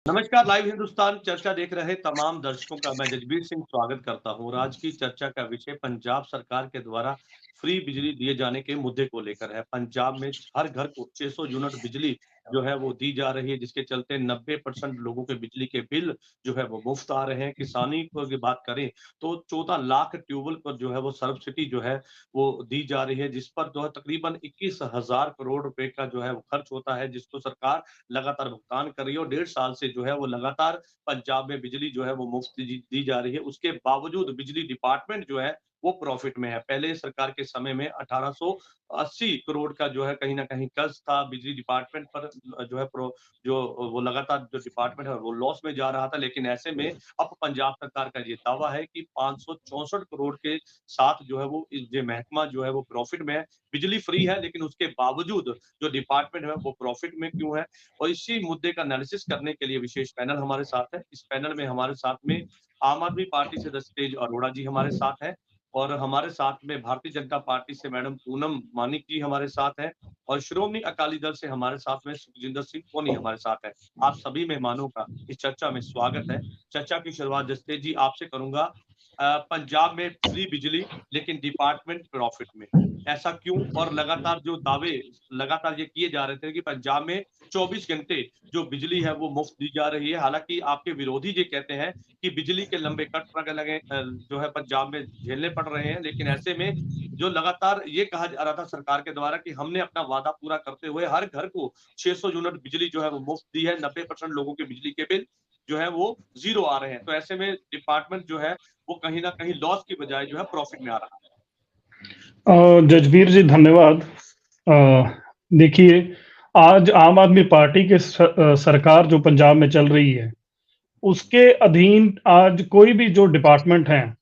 नमस्कार, लाइव हिंदुस्तान चर्चा देख रहे तमाम दर्शकों का मैं जजबीर सिंह स्वागत करता हूँ और आज की चर्चा का विषय पंजाब सरकार के द्वारा फ्री बिजली दिए जाने के मुद्दे को लेकर है। पंजाब में हर घर को 600 यूनिट बिजली जो है वो दी जा रही है, जिसके चलते 90% लोगों के बिजली के बिल जो है वो मुफ्त आ रहे हैं। किसानी की बात करें तो 14 लाख ट्यूबवेल पर जो है वो सब्सिडी जो है वो दी जा रही है, जिस पर जो है तकरीबन 21,000 करोड़ रुपए का जो है वो खर्च होता है, जिसको सरकार लगातार भुगतान कर रही है और 1.5 साल से जो है वो लगातार पंजाब में बिजली जो है वो मुफ्त दी जा रही है। उसके बावजूद बिजली डिपार्टमेंट जो है वो प्रॉफिट में है। पहले सरकार के समय में 1880 करोड़ का जो है कहीं न कहीं कर्ज था बिजली डिपार्टमेंट पर जो है जो वो लगातार जो डिपार्टमेंट है वो लॉस में जा रहा था। लेकिन ऐसे में अब पंजाब सरकार का ये दावा है कि 564 करोड़ के साथ जो है वो ये महकमा जो है वो प्रॉफिट में है। बिजली फ्री है लेकिन उसके बावजूद जो डिपार्टमेंट है वो प्रॉफिट में क्यों है? और इसी मुद्दे का एनालिसिस करने के लिए विशेष पैनल हमारे साथ है। इस पैनल में हमारे साथ में आम आदमी पार्टी से तेज अरोड़ा जी हमारे साथ हैं और हमारे साथ में भारतीय जनता पार्टी से मैडम पूनम मानिक जी हमारे साथ हैं और श्रोमणी अकाली दल से हमारे साथ में सुखजिंदर सिंह सोनी हमारे साथ है। आप सभी मेहमानों का इस चर्चा में स्वागत है। चर्चा की शुरुआत जसतेज जी आपसे करूंगा। पंजाब में फ्री बिजली लेकिन डिपार्टमेंट प्रॉफिट में, ऐसा क्यों? और लगातार जो दावे लगातार ये किए जा रहे थे कि पंजाब में 24 घंटे जो बिजली है वो मुफ्त दी जा रही है। हालाँकि आपके विरोधी ये कहते हैं कि बिजली के लंबे कट लगे जो है पंजाब में झेलने पड़ रहे हैं। लेकिन ऐसे में जो लगातार ये कहा जा रहा था सरकार के द्वारा कि हमने अपना वादा पूरा करते हुए हर घर को 600 यूनिट बिजली जो है वो मुफ्त दी है। 90% लोगों के बिजली के बिल जो है वो ज़ीरो आ रहे हैं। तो ऐसे में डिपार्टमेंट जो है वो कहीं न कहीं लॉस की बजाय जो है प्रॉफिट में आ रहा है। जजबीर जी धन्यवाद। देखिए, आज आम आदमी पार्टी के सरकार जो पंजाब में चल रही है, उसके अधीन आज कोई भी जो डिपार्टमेंट हैं,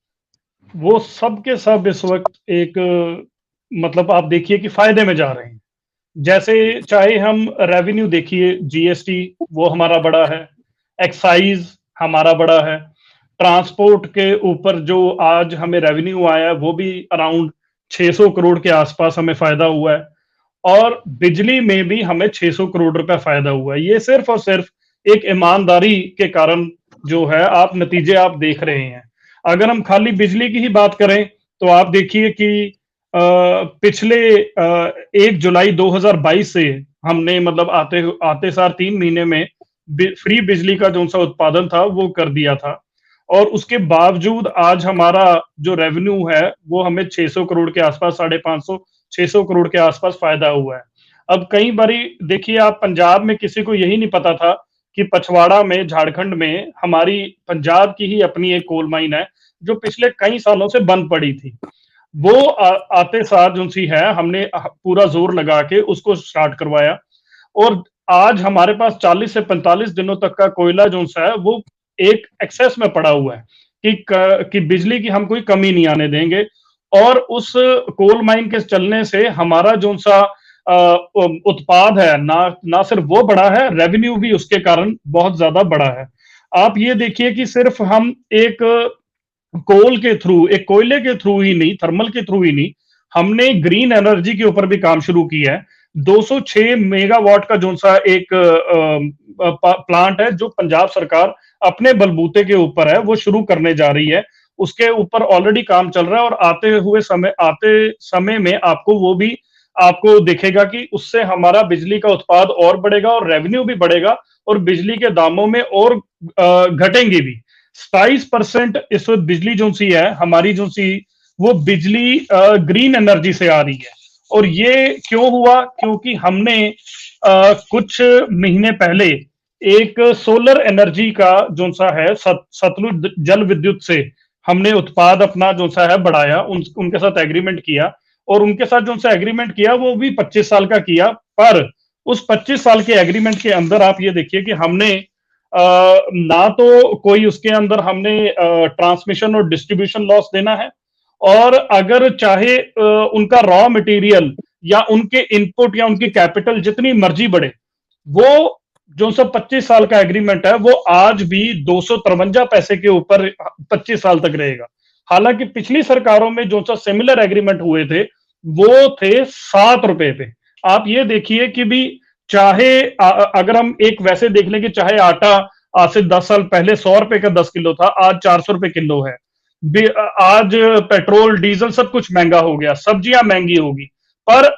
वो सब के सब इस वक्त एक मतलब आप देखिए कि फायदे में जा रहे हैं। जैसे चाहे हम रेवेन्यू देखिए, जीएसटी वो हमारा बड़ा है, एक्साइज हमारा बड़ा है, ट्रांसपोर्ट के ऊपर जो आज हमें रेवेन्यू आया है वो भी अराउंड 600 करोड़ के आसपास हमें फायदा हुआ है और बिजली में भी हमें 600 करोड़ रुपया फायदा हुआ है। ये सिर्फ और सिर्फ एक ईमानदारी के कारण जो है आप नतीजे आप देख रहे हैं। अगर हम खाली बिजली की ही बात करें तो आप देखिए कि पिछले 1 जुलाई 2022 से हमने मतलब आते आते सार 3 महीने में फ्री बिजली का जो सा उत्पादन था वो कर दिया था और उसके बावजूद आज हमारा जो रेवेन्यू है वो हमें 600 करोड़ के आसपास 550 600 करोड़ के आसपास फायदा हुआ है। अब कई बारी देखिए, आप पंजाब में किसी को यही नहीं पता था कि पछवाड़ा में, झारखंड में हमारी पंजाब की ही अपनी एक कोल माइन है जो पिछले कई सालों से बंद पड़ी थी। वो आते साथ जो सी है हमने पूरा जोर लगा के उसको स्टार्ट करवाया और आज हमारे पास 40 से 45 दिनों तक का कोयला जो सा है वो एक एक्सेस में पड़ा हुआ है कि बिजली की हम कोई कमी नहीं आने देंगे। और उस कोल माइन के चलने से हमारा जो सा उत्पाद है ना सिर्फ वो बड़ा है, रेवेन्यू भी उसके कारण बहुत ज्यादा बड़ा है। आप ये देखिए कि सिर्फ हम एक कोल के थ्रू, एक कोयले के थ्रू ही नहीं, थर्मल के थ्रू ही नहीं, हमने ग्रीन एनर्जी के ऊपर भी काम शुरू किया है। 206 मेगावाट का जो सा एक प्लांट है जो पंजाब सरकार अपने बलबूते के ऊपर है वो शुरू करने जा रही है। उसके ऊपर ऑलरेडी काम चल रहा है और आते समय में आपको वो भी आपको दिखेगा कि उससे हमारा बिजली का उत्पाद और बढ़ेगा और रेवेन्यू भी बढ़ेगा और बिजली के दामों में और घटेंगे भी। 27% इस वक्त बिजली जो सी है हमारी जो सी वो बिजली ग्रीन एनर्जी से आ रही है। और ये क्यों हुआ? क्योंकि हमने कुछ महीने पहले एक सोलर एनर्जी का जो सा है सतलुज जल विद्युत से हमने उत्पाद अपना जो सा है बढ़ाया, उनके साथ एग्रीमेंट किया और उनके साथ जो सा एग्रीमेंट किया वो भी 25 साल का किया। पर उस 25 साल के एग्रीमेंट के अंदर आप ये देखिए कि हमने ना तो कोई उसके अंदर हमने ट्रांसमिशन और डिस्ट्रीब्यूशन लॉस देना है और अगर चाहे उनका रॉ मटेरियल या उनके इनपुट या उनकी कैपिटल जितनी मर्जी बढ़े, वो जो सब 25 साल का एग्रीमेंट है वो आज भी 253 पैसे के ऊपर 25 साल तक रहेगा। हालांकि पिछली सरकारों में जो सा सिमिलर एग्रीमेंट हुए थे वो थे 7 रुपए पे। आप ये देखिए कि भी चाहे अगर हम एक वैसे देख लें कि चाहे आटा आज से 10 साल पहले 100 रुपए का 10 किलो था, आज 400 रुपए किलो है। आज पेट्रोल डीजल सब कुछ महंगा हो गया, सब्जियां महंगी होगी। पर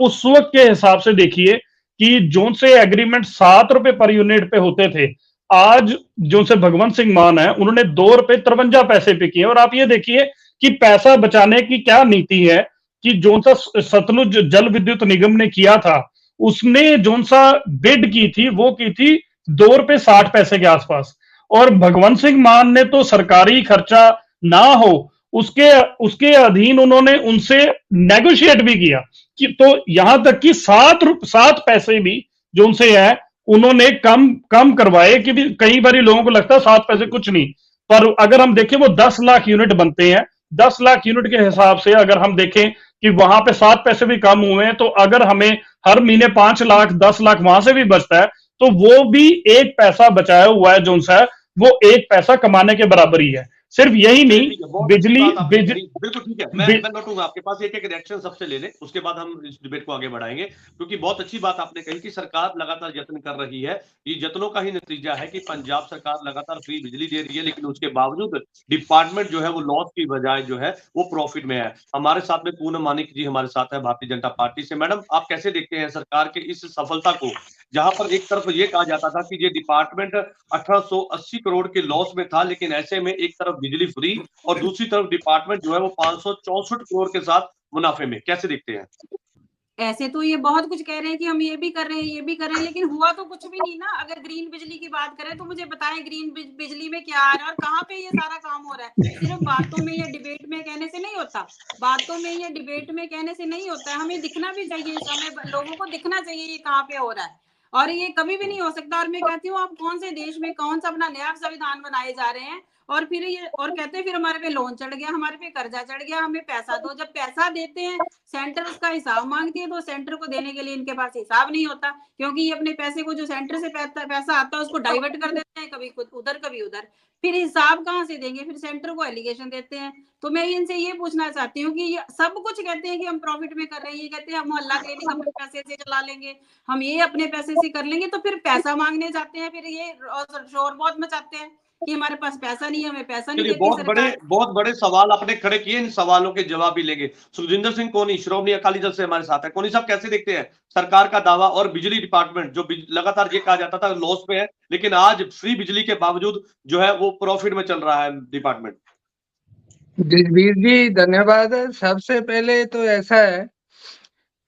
उस वक्त के हिसाब से देखिए कि जो से एग्रीमेंट 7 रुपए पर यूनिट पे होते थे, आज जो से भगवंत सिंह मान है उन्होंने 2 रुपए 53 पैसे पे किए। और आप ये देखिए कि पैसा बचाने की क्या नीति है कि जो सा सतलुज जल विद्युत निगम ने किया था, उसने जो सा बिड की थी वो की थी 2 रुपए 60 पैसे के आसपास। और भगवंत सिंह मान ने तो सरकारी खर्चा ना हो उसके उसके अधीन उन्होंने उनसे नेगोशिएट भी किया कि तो यहां तक कि 7 पैसे भी जो उनसे है उन्होंने कम कम करवाए कि भी कई बार लोगों को लगता है 7 पैसे कुछ नहीं। पर अगर हम देखें वो 10 लाख यूनिट बनते हैं, 10 लाख यूनिट के हिसाब से अगर हम देखें कि वहां पे 7 पैसे भी कम हुए हैं, तो अगर हमें हर महीने 5 लाख 10 लाख वहां से भी बचता है, तो वो भी एक पैसा बचाया हुआ है जो सा है वो एक पैसा कमाने के बराबर ही है। सिर्फ यही नहीं, ठीक है, बहुत अच्छी बिजली बात आपने बिज, कही। बिल्कुल ठीक है, मैं बि, लौटूंगा आपके पास, एक रिएक्शन सबसे ले लें, उसके बाद हम इस डिबेट को आगे बढ़ाएंगे। क्योंकि बहुत अच्छी बात आपने कही कि सरकार लगातार यत्न कर रही है। ये यत्नों का ही नतीजा है कि पंजाब सरकार लगातार फ्री बिजली दे रही है, लेकिन उसके बावजूद डिपार्टमेंट जो है वो लॉस की बजाय जो है वो प्रॉफिट में है। हमारे साथ में पूनम मानिक जी हमारे साथ है भारतीय जनता पार्टी से। मैडम, आप कैसे देखते हैं सरकार के इस सफलता को, जहां पर एक तरफ ये कहा जाता था कि ये डिपार्टमेंट 1880 करोड़ के लॉस में था, लेकिन ऐसे में एक तरफ बिजली फ्री और दूसरी तरफ डिपार्टमेंट जो है वो 564 करोड़ के साथ मुनाफे में, कैसे देखते हैं? ऐसे तो ये बहुत कुछ कह रहे हैं कि हम ये भी कर रहे हैं, ये भी कर रहे हैं, लेकिन हुआ तो कुछ भी नहीं ना। अगर ग्रीन बिजली की बात करें तो मुझे बताएं ग्रीन बिजली में क्या आ रहा है और कहाँ पे ये सारा काम हो रहा है। सिर्फ बातों में या डिबेट में कहने से नहीं होता, बातों में या डिबेट में कहने से नहीं होता है, हमें दिखना भी चाहिए, हमें लोगों को दिखना चाहिए ये कहाँ पे हो रहा है। और ये कभी भी नहीं हो सकता। और मैं कहती हूँ आप कौन से देश में कौन सा अपना नया संविधान बनाए जा रहे हैं और फिर ये और कहते हैं फिर हमारे पे लोन चढ़ गया, हमारे पे कर्जा चढ़ गया, हमें पैसा दो। जब पैसा देते हैं सेंटर उसका हिसाब मांगती है, तो सेंटर को देने के लिए इनके पास हिसाब नहीं होता, क्योंकि ये अपने पैसे को जो सेंटर से पैसा आता है उसको डाइवर्ट कर देते हैं, कभी उधर कभी उधर। फिर हिसाब कहाँ से देंगे, फिर सेंटर को एलिगेशन देते हैं। तो मैं इनसे ये पूछना चाहती हूँ कि ये सब कुछ कहते हैं कि हम प्रॉफिट में कर रहे हैं, ये कहते हैं हम मोहल्ला क्लिनिक अपने पैसे से चला लेंगे, हम ये अपने पैसे से कर लेंगे, तो फिर पैसा मांगने जाते हैं, फिर ये शोर बहुत मचाते हैं कि हमारे पास पैसा नहीं है, हमें पैसा नहीं देती सरकार। बहुत बड़े सवाल आपने खड़े किए, इन सवालों के जवाब भी लेंगे। सुखजिंदर सिंह कोनी श्रोमणी अकाली दल से हमारे साथ है। कोनी साहब, कैसे देखते हैं सरकार का दावा और बिजली डिपार्टमेंट जो लगातार ये कहा जाता था लॉस पे है, लेकिन आज फ्री बिजली के बावजूद जो है वो प्रॉफिट में चल रहा है डिपार्टमेंट? जसबीर जी धन्यवाद। सबसे पहले तो ऐसा है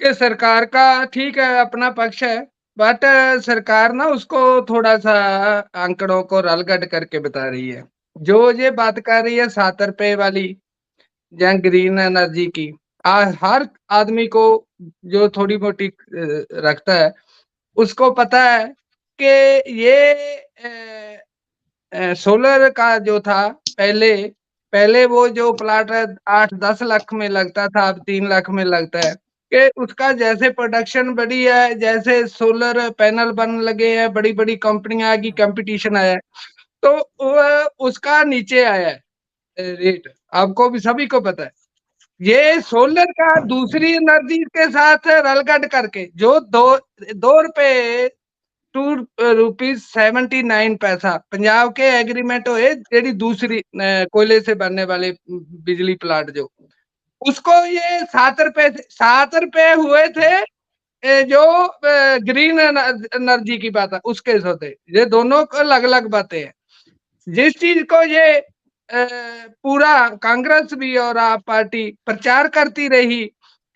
कि सरकार का ठीक है अपना पक्ष है, बट सरकार ना उसको थोड़ा सा आंकड़ों को रलगट करके बता रही है। जो ये बात कर रही है 7 रुपए वाली या ग्रीन एनर्जी की, हर आदमी को जो थोड़ी मोटी रखता है उसको पता है कि ये सोलर का जो था पहले वो जो प्लाट 8-10 लाख में लगता था, अब 3 लाख में लगता है। कि उसका जैसे प्रोडक्शन बढ़ी है, जैसे सोलर पैनल बनने लगे हैं, बड़ी बड़ी कंपनियां की कंपटीशन आया है, तो उसका नीचे आया है रेट, आपको भी सभी को पता है। ये सोलर का दूसरी एनर्जी के साथ रलगट करके जो 2 रुपए 2.79 पैसा पंजाब के एग्रीमेंट होए, जेडी दूसरी कोयले से बनने वाले बिजली प्लांट जो उसको ये 7 रुपए हुए थे। जो ग्रीन एनर्जी की बात है उसके होते, ये दोनों को अलग अलग बातें हैं। जिस चीज को ये पूरा कांग्रेस भी और आप पार्टी प्रचार करती रही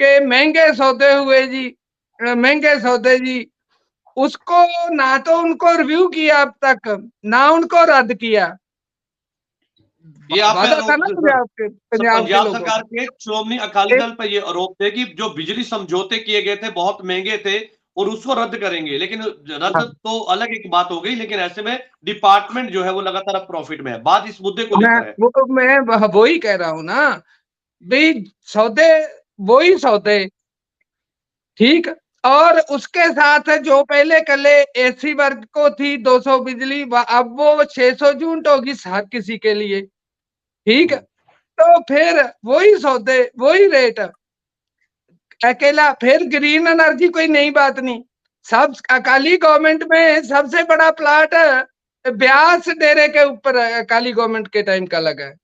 कि महंगे सौदे हुए जी, महंगे सौदे जी, उसको ना तो उनको रिव्यू किया अब तक, ना उनको रद्द किया। ये वादा था ना पंजाब सरकार के श्रोमणी अकाली दल पर ये आरोप थे कि जो बिजली समझौते किए गए थे बहुत महंगे थे और उसको रद्द करेंगे, लेकिन रद्द तो अलग एक बात हो गई, लेकिन ऐसे में डिपार्टमेंट जो है वो लगातार प्रॉफिट में है। बात इस मुद्दे को लेकर है। मैं वही कह रहा हूं ना भाई, सौदे वही सौदे ठीक, और उसके साथ जो पहले कले एसी वर्ग को थी 200 बिजली, अब वो 600 यूनिट होगी हर किसी के लिए, ठीक। तो फिर वही सौदे वही रेट अकेला, फिर ग्रीन एनर्जी कोई नई बात नहीं। सब अकाली गवर्नमेंट में सबसे बड़ा प्लाट ब्यास डेरे के ऊपर अकाली गवर्नमेंट के टाइम का लगा है।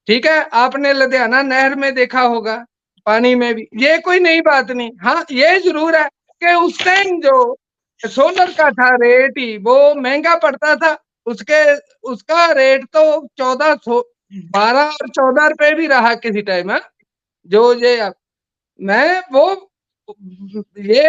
ठीक है, आपने लुधियाना नहर में देखा होगा, पानी में भी, ये कोई नई बात नहीं। हाँ, ये जरूर है कि उस टाइम जो सोलर का था रेट ही वो महंगा पड़ता था, उसका रेट तो 12 और 14 रुपए भी रहा किसी टाइम है। जो ये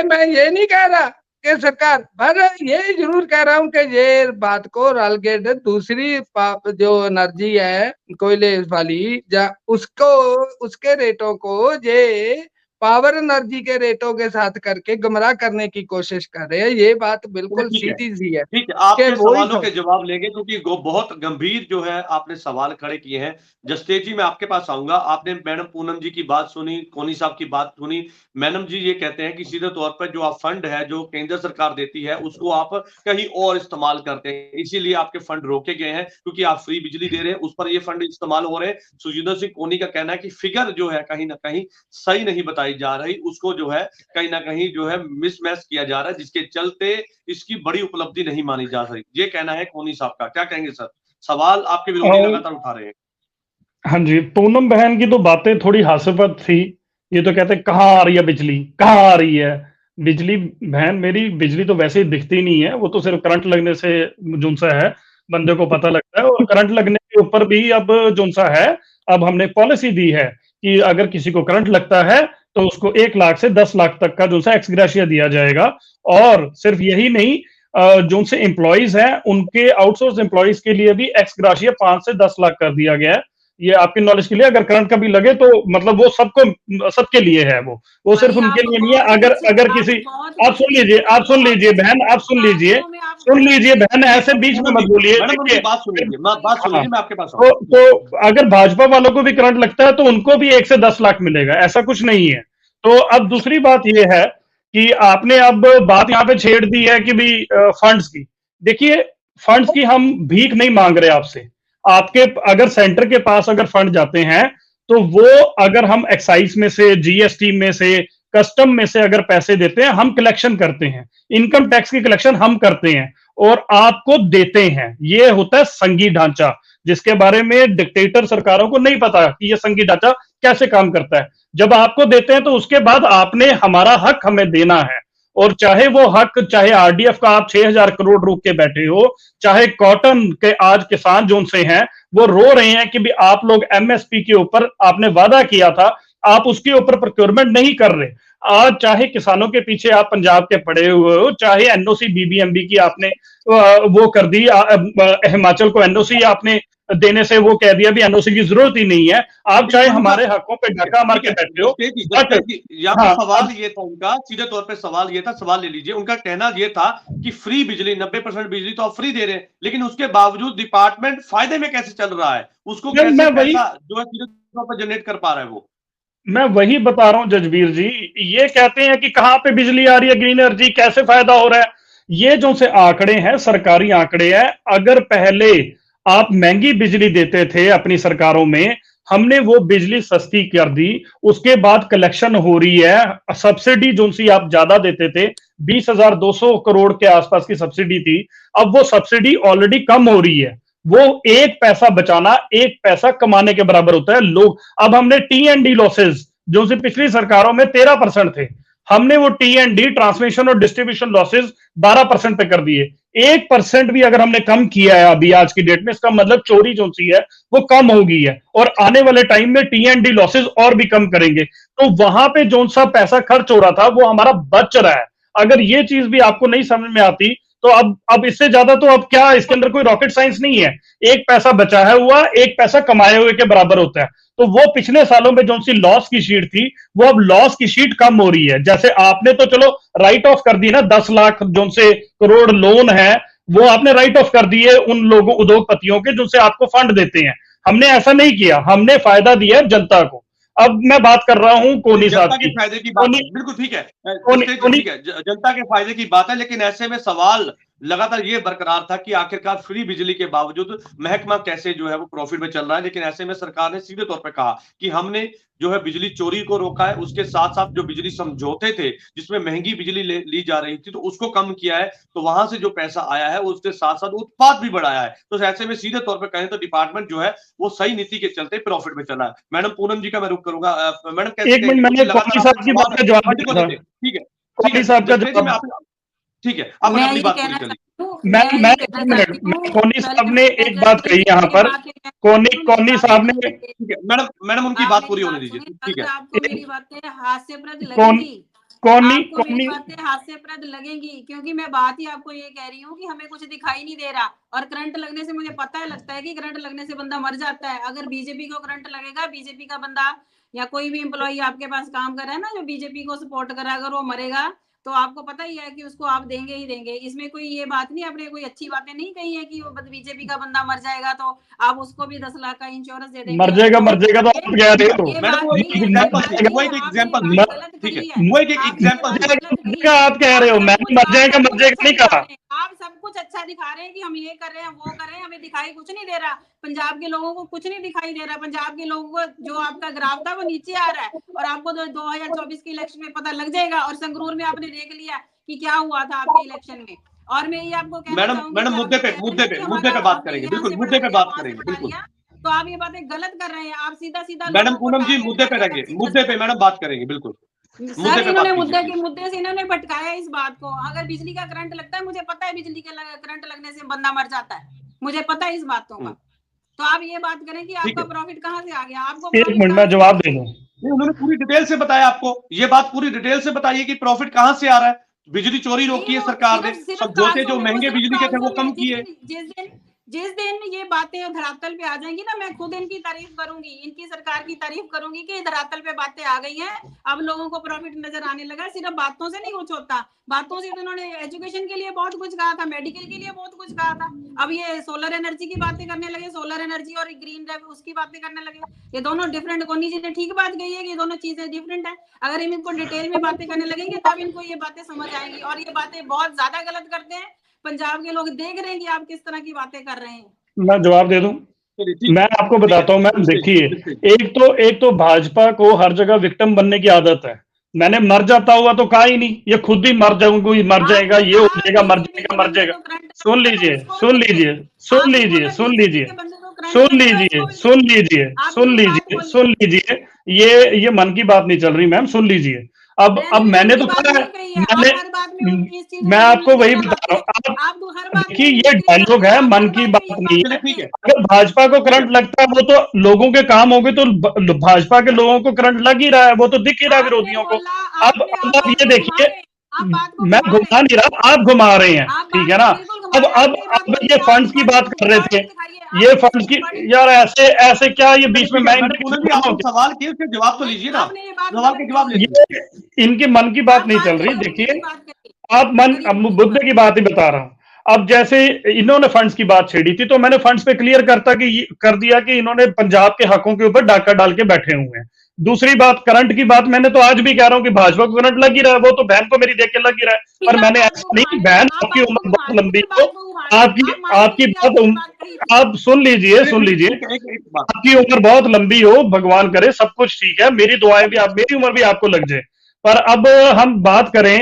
मैं ये नहीं कह रहा कि सरकार, पर ये जरूर कह रहा हूँ कि ये बात को रालगेट दूसरी जो एनर्जी है कोयले वाली उसके रेटों को ये पावर एनर्जी के रेटों के साथ करके गुमराह करने की कोशिश कर रहे हैं। ये बात बिल्कुल सीधी सी है। ठीक है, आपके सवालों के जवाब लेंगे क्योंकि बहुत गंभीर जो है आपने सवाल खड़े किए हैं। जसतेज जी, मैं आपके पास आऊंगा। आपने मैडम पूनम जी की बात सुनी, कोनी साहब की बात सुनी। मैडम जी ये कहते हैं कि सीधे तौर पर जो आप फंड है जो केंद्र सरकार देती है उसको आप कहीं और इस्तेमाल करते हैं, इसीलिए आपके फंड रोके गए हैं क्योंकि आप फ्री बिजली दे रहे हैं, उस पर ये फंड इस्तेमाल हो रहे हैं। सुजिंदर सिंह कोनी का कहना है कि फिगर जो है कहीं ना कहीं सही नहीं बताई जा रही, उसको जो है कहीं ना कहीं जो है मिसमैच किया जा रहा है, जिसके चलते इसकी बड़ी उपलब्धि नहीं मानी जा सकती। ये कहना है कोनी साहब का, क्या कहेंगे सर? सवाल आपके विरोधी लगातार उठा रहे हैं। हाँ जी, पूनम बहन की तो बातें थोड़ी हास्यास्पद थी। ये तो कहते कहाँ आ रही है बिजली, कहाँ आ रही है बिजली। बहन मेरी, बिजली तो वैसे ही दिखती नहीं है, वो तो सिर्फ करंट लगने से जोन सा है बंदे को पता लगता है। और करंट लगने के ऊपर भी अब जोन सा है, अब हमने पॉलिसी दी है कि अगर किसी को करंट लगता है तो उसको 1 लाख से 10 लाख तक का जो सा एक्स ग्रेशिया दिया जाएगा। और सिर्फ यही नहीं, जो से एम्प्लॉइज हैं उनके आउटसोर्स एम्प्लॉइज के लिए भी एक्स ग्रेशिया 5 से 10 लाख कर दिया गया है। ये आपकी नॉलेज के लिए, अगर करंट कभी लगे तो मतलब वो सबके लिए है, वो सिर्फ उनके लिए नहीं है। अगर किसी, आप सुन लीजिए बहन, आप सुन लीजिए बहन, ऐसे बीच में मत बोलिए। बात सुनिए, मैं आपके पास तो अगर भाजपा वालों को भी करंट लगता है तो उनको भी 1 से 10 लाख मिलेगा, ऐसा कुछ नहीं है। तो अब दूसरी बात यह है कि आपने अब बात यहाँ पे छेड़ दी है कि भाई फंड्स की। देखिए, फंड्स की हम भीख नहीं मांग रहे आपसे। आपके अगर सेंटर के पास अगर फंड जाते हैं तो वो अगर हम एक्साइज में से, जीएसटी में से, कस्टम में से अगर पैसे देते हैं, हम कलेक्शन करते हैं, इनकम टैक्स की कलेक्शन हम करते हैं और आपको देते हैं। ये होता है संघीय ढांचा, जिसके बारे में डिक्टेटर सरकारों को नहीं पता कि ये संघीय ढांचा कैसे काम करता है। जब आपको देते हैं तो उसके बाद आपने हमारा हक हमें देना है। और चाहे वो हक, चाहे आरडीएफ का आप 6,000 करोड़ रोक के बैठे हो, चाहे कॉटन के आज किसान जोन से हैं वो रो रहे हैं कि भी आप लोग एमएसपी के ऊपर आपने वादा किया था, आप उसके ऊपर प्रोक्योरमेंट नहीं कर रहे। आज चाहे किसानों के पीछे आप पंजाब के पड़े हुए हो, चाहे एनओसी बीबीएमबी की आपने वो कर दी, हिमाचल को एनओसी आपने देने से वो कह दिया भी एनओसी की जरूरत ही नहीं है। आप चाहे हमारे हकों पे डाका मार के बैठे हो। सवाल ये था उनका, सीधे तौर पे सवाल ये था, सवाल ले लीजिए। उनका कहना ये था कि फ्री बिजली, 90% बिजली तो आप फ्री दे रहे हैं, लेकिन उसके बावजूद डिपार्टमेंट फायदे में कैसे चल रहा है, उसको कैसे पैसा जो है सीधे तौर पर जनरेट कर पा रहा है। वो मैं वही बता रहा हूं जजबीर जी, ये कहते हैं कि कहां पे बिजली आ रही है, ग्रीन एनर्जी कैसे फायदा हो रहा है। ये जो से आंकड़े हैं, सरकारी आंकड़े हैं। अगर पहले आप महंगी बिजली देते थे अपनी सरकारों में, हमने वो बिजली सस्ती कर दी, उसके बाद कलेक्शन हो रही है। सब्सिडी जो सी आप ज्यादा देते थे, 20,200 करोड़ के आसपास की सब्सिडी थी, अब वो सब्सिडी ऑलरेडी कम हो रही है। वो 1 पैसा बचाना 1 पैसा कमाने के बराबर होता है। लोग, अब हमने टी&डी लॉसेज जो से पिछली सरकारों में 13% थे, हमने वो टी&डी, ट्रांसमिशन और डिस्ट्रीब्यूशन लॉसेज 12% पे कर दिए। 1% भी अगर हमने कम किया है अभी आज की डेट में, इसका मतलब चोरी जो सी है वो कम हो गई है। और आने वाले टाइम में टी&डी लॉसेज और भी कम करेंगे। तो वहां पे जो सा पैसा खर्च हो रहा था वो हमारा बच रहा है। अगर ये चीज भी आपको नहीं समझ में आती तो अब इससे ज्यादा तो अब क्या, इसके अंदर कोई रॉकेट साइंस नहीं है। 1 पैसा बचाया हुआ 1 पैसा कमाए हुए के बराबर होता है। तो वो पिछले सालों में जो सी लॉस की शीट थी, वो अब लॉस की शीट कम हो रही है। जैसे आपने तो चलो राइट ऑफ कर दी ना, 10 लाख जो से करोड़ लोन है वो आपने राइट ऑफ कर दिए उन लोगों, उद्योगपतियों के जो से आपको फंड देते हैं। हमने ऐसा नहीं किया, हमने फायदा दिया जनता को। अब मैं बात कर रहा हूं कोनी साहब की, फायदे की बात, बिल्कुल ठीक है, ठीक है, जनता के फायदे की बात है। लेकिन ऐसे में सवाल लगातार ये बरकरार था कि आखिरकार फ्री बिजली के बावजूद महकमा कैसे जो है वो प्रॉफिट में चल रहा है। लेकिन ऐसे में सरकार ने सीधे तौर पे कहा कि हमने जो है बिजली चोरी को रोका है, उसके साथ-साथ जो बिजली समझौते थे, जिसमें महंगी बिजली ली जा रही थी, तो उसको कम किया है। तो वहां से जो पैसा आया है, उसके साथ-साथ उत्पाद भी बढ़ाया है। तो ऐसे में सीधे तौर पे कहें तो डिपार्टमेंट जो है, वो सही नीति के चलते प्रॉफिट में चला है। मैडम पूनम जी का मैं रुख करूंगा। मैडम कैसे एक मिनट, मैंने कौनी साहब की बात का जवाब ठीक है, ठीक है, कौनी साहब का जवाब, ठीक है, आप अपनी बात पूरी कर लीजिए। मैं कोनी साहब ने एक बात कही यहाँ पर, कोनी साहब ने, ठीक है मैडम उनकी बात पूरी होने दीजिए। ठीक है, आपको मेरी बातें हास्यप्रद लगेंगी, कोनी बातें हास्यप्रद लगेंगी, क्योंकि मैं बात ही आपको ये कह रही हूँ कि हमें कुछ दिखाई नहीं दे रहा, और करंट लगने से मुझे पता है, लगता है कि करंट लगने से बंदा मर जाता है। अगर बीजेपी को करंट लगेगा, बीजेपी का बंदा या कोई भी एम्प्लॉई आपके पास काम कर रहा है ना, जो बीजेपी को सपोर्ट कर रहा है, अगर वो मरेगा तो आपको पता ही है कि उसको आप देंगे ही देंगे। इसमें कोई ये बात नहीं, आपने कोई अच्छी बातें नहीं कही है कि वो बीजेपी का बंदा मर जाएगा तो आप उसको भी 10 लाख का इंश्योरेंस दे देंगे। मर जाएगा तो आप कह रहे हो, आप कह रहे हो, मैंने मर जाएगा नहीं कहा। आप सब कुछ अच्छा दिखा रहे हैं कि हम ये कर रहे हैं, वो कर रहे हैं, हमें दिखाई कुछ नहीं दे रहा। पंजाब के लोगों को कुछ नहीं दिखाई दे रहा। पंजाब के लोगों को जो आपका ग्राफ था वो नीचे आ रहा है, और आपको 2024 के इलेक्शन में पता लग जाएगा। और संगरूर में आपने देख लिया कि क्या हुआ था आपके इलेक्शन में। और मैं ये आपको कहना चाहूंगी, मैडम मुद्दे पे बात करेंगे, बिल्कुल मुद्दे पे बात करेंगे, बिल्कुल। तो आप ये बातें गलत कर रहे हैं, आप सीधा मैडम पूनम जी मुद्दे पे रहिए, मुद्दे पे मैडम बात करेंगे, बिल्कुल। सर इन्होंने मुद्दे से इन्होंने भटकाया इस बात को। अगर बिजली का करंट लगता है, मुझे पता है बिजली का करंट लगने से बंदा मर जाता है, मुझे पता है इस बातों का। तो आप ये बात करें कि आपका प्रॉफिट कहाँ से आ गया, आपको एक मिनट में जवाब दे दूं। उन्होंने पूरी डिटेल से बताया आपको, ये बात पूरी डिटेल से बताइए कि प्रॉफिट कहाँ से आ रहा है। बिजली चोरी रोकी है सरकार ने, समझौते जो महंगे बिजली के थे वो कम किए। जिस दिन ये बातें धरातल पे आ जाएंगी ना, मैं खुद इनकी तारीफ करूंगी, इनकी सरकार की तारीफ करूंगी कि धरातल पे बातें आ गई हैं, अब लोगों को प्रॉफिट नजर आने लगा। सिर्फ बातों से नहीं कुछ होता, बातों से तो उन्होंने एजुकेशन के लिए बहुत कुछ कहा था, मेडिकल के लिए बहुत कुछ कहा था। अब ये सोलर एनर्जी की बातें करने लगे, सोलर एनर्जी और ग्रीन उसकी बातें करने लगे। ये दोनों डिफरेंट, कोनी जी ने ठीक बात कही है कि ये दोनों चीजें डिफरेंट है। अगर हम इनको डिटेल में बातें करने लगेंगे तब इनको ये बातें समझ आएंगी। और ये बातें बहुत ज्यादा गलत करते हैं, पंजाब के लोग देख रहे हैं कि आप किस तरह की बातें कर रहे हैं। मैं जवाब दे दूं, मैं आपको बताता हूं मैम। देखिए, एक तो भाजपा को हर जगह विक्टिम बनने की आदत है। मैंने मर जाता हुआ तो कहा ही नहीं, ये खुद ही मर जाएगा, ये हो जाएगा, मर जाएगा। सुन लीजिए, ये मन की बात नहीं चल रही मैम, सुन लीजिए। अब मैंने तो कहा, मैं आपको वही बता रहा हूँ। देखिए, ये डायलॉग है, मन की बात नहीं है। अगर भाजपा को करंट लगता है, वो तो लोगों के काम हो गए, तो भाजपा के लोगों को करंट लग ही रहा है, वो तो दिख ही रहा है विरोधियों को। अब आप ये देखिए, मैं घुमा नहीं रहा, आप घुमा रहे हैं, ठीक है ना। अब ये फंड्स की बात कर रहे थे, ये फंड्स की, यार ऐसे क्या, ये बीच में मैं सवाल किए, उसके जवाब तो लीजिए ना, सवाल के जवाब लीजिए। इनकी मन की बात नहीं चल रही। देखिए, अब मुद्दे की बात ही बता रहा हूं। अब जैसे इन्होंने फंड्स की बात छेड़ी थी, तो मैंने फंड्स पे क्लियर कर दिया कि इन्होंने पंजाब के हकों के ऊपर डाका डाल के बैठे हुए हैं। दूसरी बात, करंट की बात, मैंने तो आज भी कह रहा हूं कि भाजपा को करंट लग ही रहा है, वो तो बहन को मेरी देख के लग ही रहा है। पर मैंने ऐसा नहीं, बहन आपकी उम्र बहुत लंबी हो, आपकी बात आप सुन लीजिए, आपकी उम्र बहुत लंबी हो, भगवान करे, सब कुछ ठीक है, मेरी दुआएं भी, मेरी उम्र भी आपको लग जाए। पर अब हम बात करें,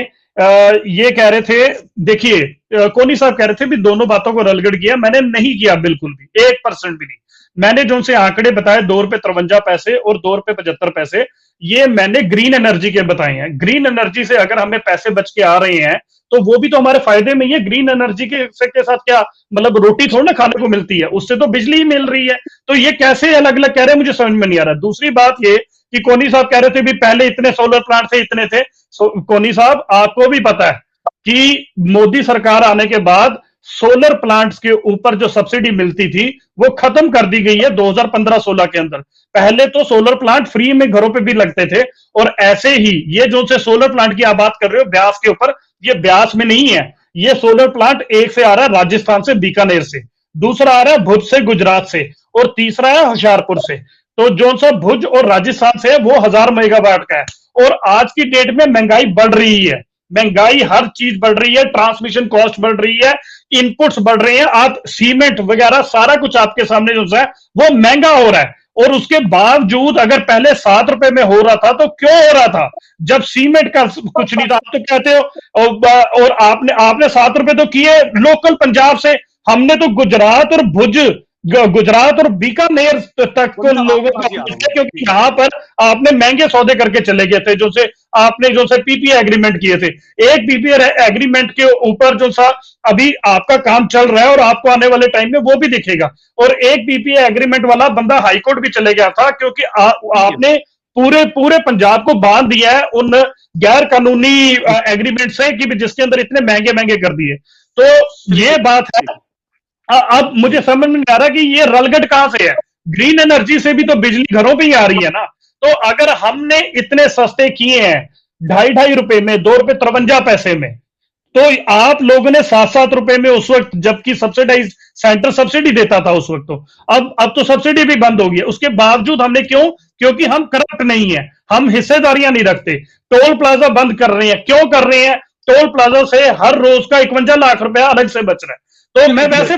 ये कह रहे थे, देखिए, कोनी साहब कह रहे थे भी दोनों बातों को रलगड़ किया, मैंने नहीं किया, बिल्कुल भी, 1% भी नहीं। मैंने जो उनसे आंकड़े बताए, ₹2.53 और ₹2.75, ये मैंने ग्रीन एनर्जी के बताए हैं। ग्रीन एनर्जी से अगर हमें पैसे बच के आ रहे हैं, तो वो भी तो हमारे फायदे में ही है। ग्रीन एनर्जी के साथ क्या, मतलब रोटी थोड़ी ना खाने को मिलती है, उससे तो बिजली ही मिल रही है। तो ये कैसे अलग अलग कह रहे हैं, मुझे समझ में नहीं आ रहा। दूसरी बात ये कि कोनी साहब कह रहे थे भी पहले इतने सोलर प्लांट थे, इतने थे। कोनी साहब, आपको भी पता है कि मोदी सरकार आने के बाद सोलर प्लांट्स के ऊपर जो सब्सिडी मिलती थी, वो खत्म कर दी गई है 2015-16 के अंदर। पहले तो सोलर प्लांट फ्री में घरों पे भी लगते थे। और ऐसे ही ये जो से सोलर प्लांट की आप बात कर रहे हो ब्यास के ऊपर, ये ब्यास में नहीं है। ये सोलर प्लांट एक से आ रहा है राजस्थान से, बीकानेर से, दूसरा आ रहा है भुज से, गुजरात से, और तीसरा है होशियारपुर से। तो जो सा भुज और राजस्थान से है, वो 1000 मेगावाट का है। और आज की डेट में महंगाई बढ़ रही है, महंगाई, हर चीज बढ़ रही है, ट्रांसमिशन कॉस्ट बढ़ रही है, इनपुट्स बढ़ रहे हैं, आप सीमेंट वगैरह सारा कुछ आपके सामने जो है वो महंगा हो रहा है। और उसके बावजूद अगर पहले 7 रुपए में हो रहा था तो क्यों हो रहा था जब सीमेंट का कुछ नहीं था? आप तो कहते हो और आपने 7 रुपए तो किए लोकल पंजाब से, हमने तो गुजरात और भुज, गुजरात और बीकानेर तक को लोगों का, क्योंकि यहाँ पर आपने महंगे सौदे करके चले गए थे, जो से आपने जो से पीपीए एग्रीमेंट किए थे। एक पीपीए एग्रीमेंट के ऊपर जो सा अभी आपका काम चल रहा है और आपको आने वाले टाइम में वो भी दिखेगा। और एक पीपीए एग्रीमेंट वाला बंदा हाईकोर्ट भी चले गया था, क्योंकि आपने पूरे पूरे पंजाब को बांध दिया है उन गैर कानूनी एग्रीमेंट से, कि जिसके अंदर इतने महंगे महंगे कर दिए। तो ये बात है। अब मुझे समझ में नहीं आ रहा कि ये रलगट कहां से है। ग्रीन एनर्जी से भी तो बिजली घरों पे ही आ रही है ना। तो अगर हमने इतने सस्ते किए हैं 2.5 रुपए में, 2 रुपए 53 पैसे में, तो आप लोगों ने 7 रुपए में उस वक्त, जबकि सब्सिडाइज सेंटर सब्सिडी देता था उस वक्त, तो अब तो सब्सिडी भी बंद हो गई है। उसके बावजूद हमने क्यों? क्योंकि हम करप्ट नहीं है, हम हिस्सेदारियां नहीं रखते। टोल प्लाजा बंद कर रहे हैं, क्यों कर रहे हैं? टोल प्लाजा से हर रोज का 51 लाख रुपया अलग से बच रहा है। तो मैं वैसे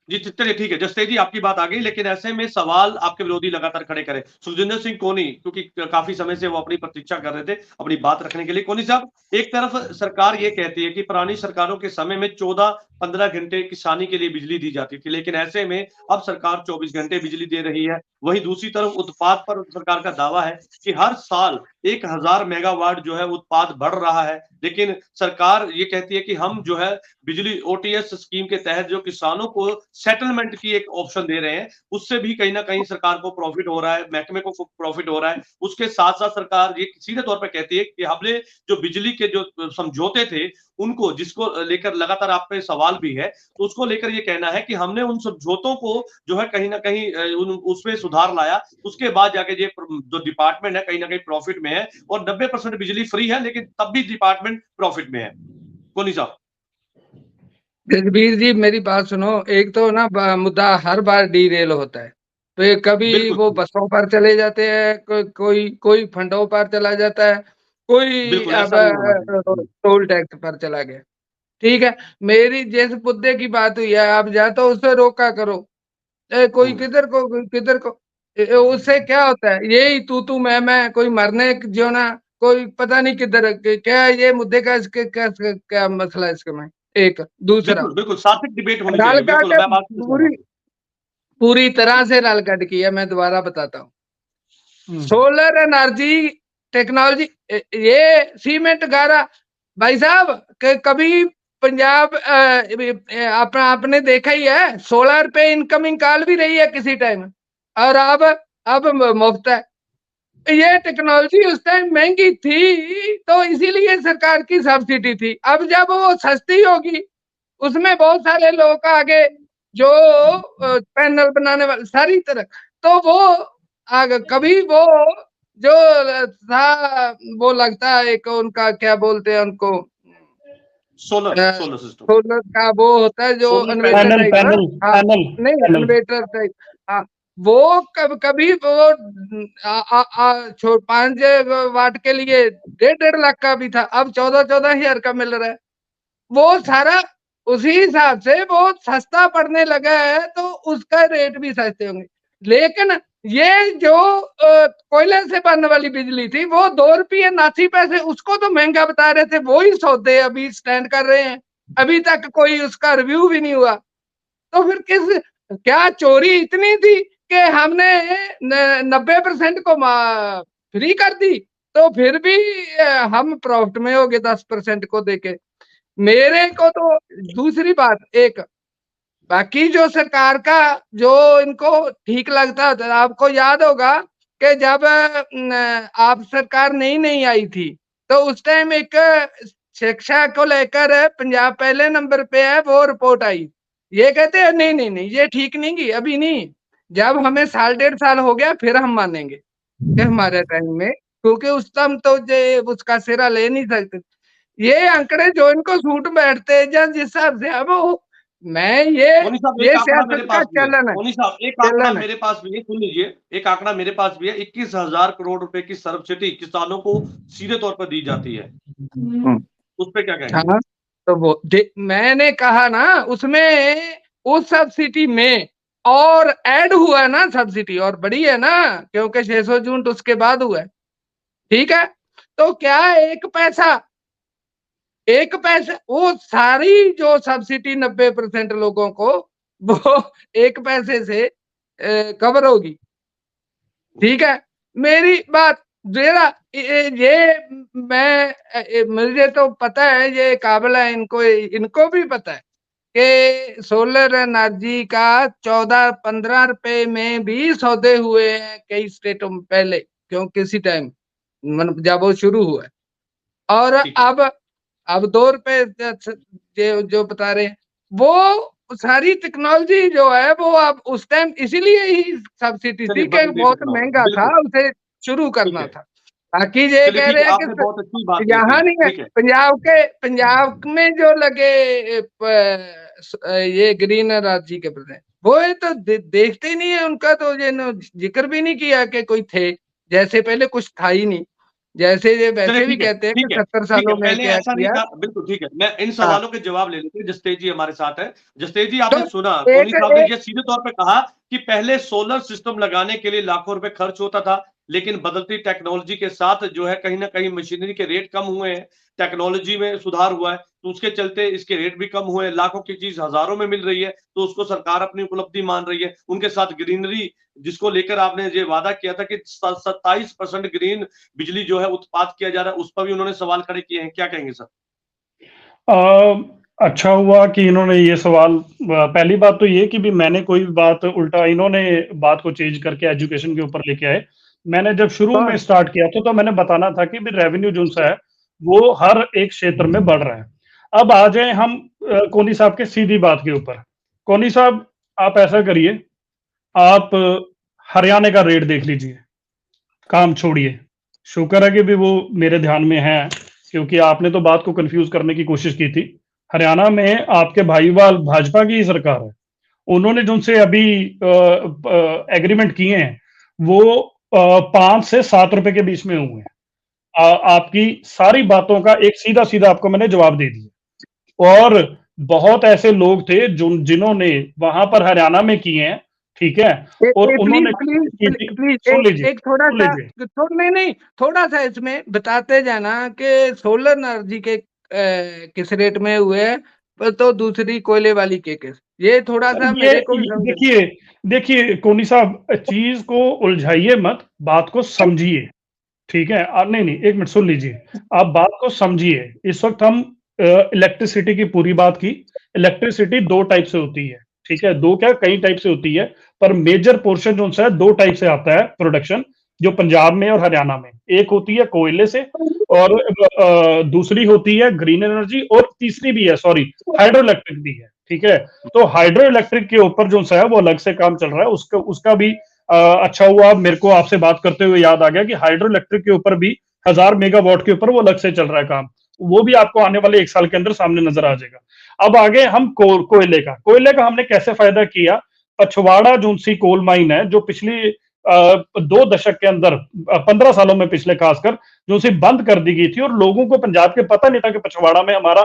जी जी, चलिए ठीक है जसतेज जी, आपकी बात आ गई, लेकिन ऐसे में सवाल आपके विरोधी लगातार खड़े करें। सुखजिंदर सिंह कोनी, क्योंकि काफी समय से वो अपनी प्रतीक्षा कर रहे थे अपनी बात रखने के लिए। कोनी साहब, एक तरफ सरकार ये कहती है कि पुरानी सरकारों के समय में 14-15 घंटे किसानी के लिए बिजली दी जाती थी, लेकिन ऐसे में अब सरकार 24 घंटे बिजली दे रही है। वहीं दूसरी तरफ उत्पाद पर सरकार का दावा है कि हर साल 1000 मेगावाट जो है उत्पाद बढ़ रहा है, लेकिन सरकार ये कहती है कि हम जो है बिजली ओटीएस स्कीम के तहत जो किसानों को सेटलमेंट की एक ऑप्शन दे रहे हैं, उससे भी कहीं ना कहीं सरकार को प्रॉफिट हो रहा है, महकमे को प्रॉफिट हो रहा है। उसके साथ साथ सरकार ये सीधे तौर पर कहती है कि हमने जो बिजली के जो समझौते थे उनको, जिसको लेकर लगातार आप पे सवाल भी है, तो उसको लेकर ये कहना है कि हमने उन समझौतों को जो है कहीं ना कहीं उसमें सुधार लाया, उसके बाद जाके ये जो डिपार्टमेंट है कहीं ना कहीं प्रॉफिट में है, और 90% बिजली फ्री है, लेकिन तब भी डिपार्टमेंट प्रॉफिट में है। कोनी साहब। जसबीर जी मेरी बात सुनो। एक तो ना मुद्दा हर बार डीरेल होता है, तो ये कभी वो बसों पर चले जाते हैं, कोई फंडों पर चला जाता है, कोई अब टोल टैक्स पर चला गया। ठीक है, मेरी जिस मुद्दे की बात हुई है, आप या तो उसे रोका करो, कोई किधर को किधर को, उससे क्या होता है? यही तू मैं, कोई मरने जो ना, कोई पता नहीं किधर। क्या ये मुद्दे का इसके क्या मसला है इसके में? एक दूसरा बिल्कुल सार्थक डिबेट होनी चाहिए। बिल्कुल मैं बात पूरी तरह से रलगट की है। मैं दोबारा बताता हूँ, सोलर एनर्जी टेक्नोलॉजी, ये सीमेंट गारा भाई साहब कभी पंजाब आपने देखा ही है, सोलर पे इनकमिंग कॉल भी रही है किसी टाइम, और अब मुफ्त है। ये टेक्नोलॉजी उस टाइम महंगी थी, तो इसीलिए सरकार की सब्सिडी थी। अब जब वो सस्ती होगी, उसमें बहुत सारे लोग आगे जो पैनल बनाने वाले सारी तरह, तो वो आगे कभी वो जो था वो लगता है एक उनका क्या बोलते हैं उनको, सोलर सिस्टम, सोलर का वो होता है जो इन्वर्टर टाइप, नहीं इन्वर्टर टाइप, हाँ वो कभी वो 5 वाट के लिए 1.5 लाख का भी था, अब 14,000 का मिल रहा है। वो सारा उसी हिसाब से वो सस्ता पड़ने लगा है, तो उसका रेट भी सस्ते होंगे। लेकिन ये जो कोयले से बनने वाली बिजली थी, वो 2 रुपये 89 पैसे, उसको तो महंगा बता रहे थे। वो ही सौदे अभी स्टैंड कर रहे हैं, अभी तक कोई उसका रिव्यू भी नहीं हुआ। तो फिर क्या चोरी इतनी थी कि हमने 90% को फ्री कर दी, तो फिर भी हम प्रॉफिट में हो गए 10% को देके। मेरे को तो दूसरी बात एक, बाकी जो सरकार का जो इनको ठीक लगता था, आपको याद होगा कि जब आप सरकार नई आई थी, तो उस टाइम एक शिक्षा को लेकर पंजाब पहले नंबर पे है, वो रिपोर्ट आई। ये कहते हैं नहीं ये ठीक नहीं की, अभी नहीं, जब हमें 1.5 साल हो गया फिर हम मानेंगे कि हमारे टाइम में, क्योंकि उस टाइम तो उसका सिरा ले नहीं सकते। ये आंकड़े जो इनको सूट बैठते हैं जिस हिसाब से, अब मैं ये मोनी साहब, एक ये आंकड़ा मेरे सियासत का पास भी है। चलन है, मोनी साहब, एक आंकड़ा चलन है। मेरे पास भी है, सुन लीजिए, एक आंकड़ा मेरे पास भी है। 21,000 करोड़ रुपए की सब्सिडी किसानों को सीधे तौर पर दी जाती है। उस पे क्या कहेंगे? हाँ, तो वो मैंने कहा ना, उसमें उस सब्सिडी में और ऐड हुआ ना सब्सिडी, और बड़ी है ना, क्योंकि 600 यूनिट उसके बाद हुआ है। ठीक है, तो क्या 1 पैसा वो सारी जो सब्सिडी 90% लोगों को वो 1 पैसे से कवर होगी। ठीक है, मेरी बात जरा ये मुझे तो पता है, ये काबिल है, इनको भी पता है कि सोलर एनर्जी का 14-15 रुपए में भी सौदे हुए हैं कई स्टेटों में पहले, क्यों किसी टाइम जब वो शुरू हुआ है। और अब 2 रुपए जो बता रहे हैं, वो सारी टेक्नोलॉजी जो है वो अब उस टाइम इसीलिए ही सब्सिडी थी कि बहुत महंगा था, उसे शुरू करना था। बाकी ये कह रहे हैं कि बहुत अच्छी बात यहाँ नहीं है, पंजाब में जो लगे ये ग्रीन एनर्जी के प्रोजेक्ट, वो तो देखते ही नहीं है, उनका तो ये जिक्र भी नहीं किया कि कोई थे, जैसे पहले कुछ था ही नहीं, जैसे ये वैसे भी कहते हैं कि 70 सालों में क्या किया। बिल्कुल ठीक है, मैं इन सवालों के जवाब ले लेते हैं। जसतेज जी हमारे साथ है। जसतेज जी, आपने सुना मोनी साहब ने ये सीधे तौर पे कहा कि पहले सोलर सिस्टम लगाने के लिए लाखों रुपए खर्च होता था, लेकिन बदलती टेक्नोलॉजी के साथ जो है कहीं ना कहीं मशीनरी के रेट कम हुए हैं, टेक्नोलॉजी में सुधार हुआ है, तो उसके चलते इसके रेट भी कम हुए हैं। लाखों की चीज हजारों में मिल रही है, तो उसको सरकार अपनी उपलब्धि मान रही है। उनके साथ ग्रीनरी, जिसको लेकर आपने ये वादा किया था कि 27% ग्रीन बिजली जो है उत्पाद किया जा रहा है, उस पर भी उन्होंने सवाल खड़े किए हैं। क्या कहेंगे सर? अच्छा हुआ कि इन्होंने ये सवाल, पहली बात तो ये कि भी मैंने कोई बात उल्टा, इन्होंने बात को चेंज करके एजुकेशन के ऊपर लेके आए। मैंने जब शुरू में स्टार्ट किया था तो मैंने बताना था कि भी रेवेन्यू जो है वो हर एक क्षेत्र में बढ़ रहा है। अब आ जाए हम कोहली साहब के सीधी बात के ऊपर। कोहली साहब, आप ऐसा करिए, आप हरियाणा का रेट देख लीजिए, काम छोड़िए। शुक्र है कि भी वो मेरे ध्यान में है, क्योंकि आपने तो बात को कंफ्यूज करने की कोशिश की थी। हरियाणा में आपके भाईवाल भाजपा की ही सरकार है, उन्होंने जो उनसे अभी एग्रीमेंट किए हैं वो 5 से 7 रुपए के बीच में हुए हैं। आपकी सारी बातों का एक सीधा सीधा आपको मैंने जवाब दे दिया। और बहुत ऐसे लोग थे जिन्होंने वहां पर हरियाणा में किए हैं, ठीक है, और उन्होंने प्लीज एक थोड़ा सा इसमें बताते जाना कि सोलर एनर्जी के किस रेट में हुए हैं, तो दूसरी कोयले वाली के किस, ये थोड़ा सा मेरे को देखिए कोहली साहब, चीज को उलझाइए मत, बात को समझिए, ठीक है। नहीं, एक मिनट सुन लीजिए, आप बात को समझिए। इस वक्त हम इलेक्ट्रिसिटी की पूरी बात की। इलेक्ट्रिसिटी 2 टाइप से होती है, ठीक है, 2 क्या कई टाइप से होती है, पर मेजर पोर्शन जो है 2 टाइप से आता है प्रोडक्शन, जो पंजाब में और हरियाणा में। एक होती है कोयले से, और दूसरी होती है ग्रीन एनर्जी, और तीसरी भी है, सॉरी, हाइड्रो इलेक्ट्रिक भी है, ठीक है। तो हाइड्रो इलेक्ट्रिक के ऊपर जो है वो अलग से काम चल रहा है, उसका भी अच्छा हुआ मेरे को आपसे बात करते हुए याद आ गया कि हाइड्रो इलेक्ट्रिक के ऊपर भी 1000 मेगावाट के ऊपर वो अलग से चल रहा है काम, वो भी आपको आने वाले 1 साल के अंदर सामने नजर आ जाएगा। अब आगे हम कोयले का हमने कैसे फायदा किया। पछवाड़ा जो सी कोल माइन है, जो पिछली 2 दशक के अंदर 15 सालों में पिछले खासकर जो सी बंद कर दी गई थी, और लोगों को पंजाब के पता नहीं था कि पछवाड़ा में हमारा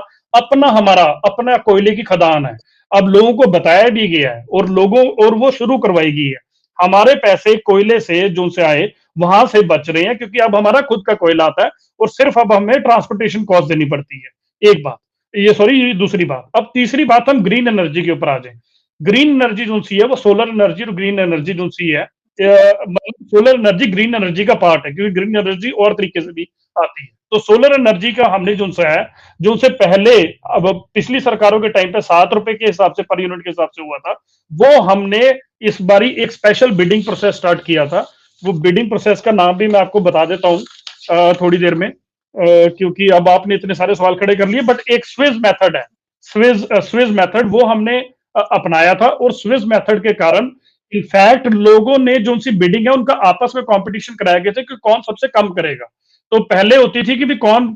अपना कोयले की खदान है। अब लोगों को बताया भी गया है, और वो शुरू करवाई गई है। हमारे पैसे कोयले से जो से आए वहां से बच रहे हैं, क्योंकि अब हमारा खुद का कोयला आता है, और सिर्फ अब हमें ट्रांसपोर्टेशन कॉस्ट देनी पड़ती है। एक बात ये दूसरी बात। अब तीसरी बात, हम ग्रीन एनर्जी के ऊपर आ जाए। ग्रीन एनर्जी जो सी है वो सोलर एनर्जी और ग्रीन एनर्जी जो सी है, सोलर एनर्जी ग्रीन एनर्जी का पार्ट है, क्योंकि ग्रीन एनर्जी और तरीके से भी आती है। तो सोलर एनर्जी का हमने जो से पहले, अब पिछली सरकारों के टाइम पे 7 रुपए के हिसाब से पर यूनिट के हिसाब से हुआ था, वो हमने इस बारी एक स्पेशल बिडिंग प्रोसेस स्टार्ट किया था। वो बिडिंग प्रोसेस का नाम भी मैं आपको बता देता हूँ थोड़ी देर में, क्योंकि अब आपने इतने सारे सवाल खड़े कर लिए। बट एक स्विज मेथड है, स्विज मेथड, वो हमने अपनाया था, और स्विज मेथड के कारण इनफैक्ट लोगों ने जो उनकी बिडिंग है उनका आपस में कंपटीशन कराया गया था कि कौन सबसे कम करेगा। तो पहले होती थी कि भी कौन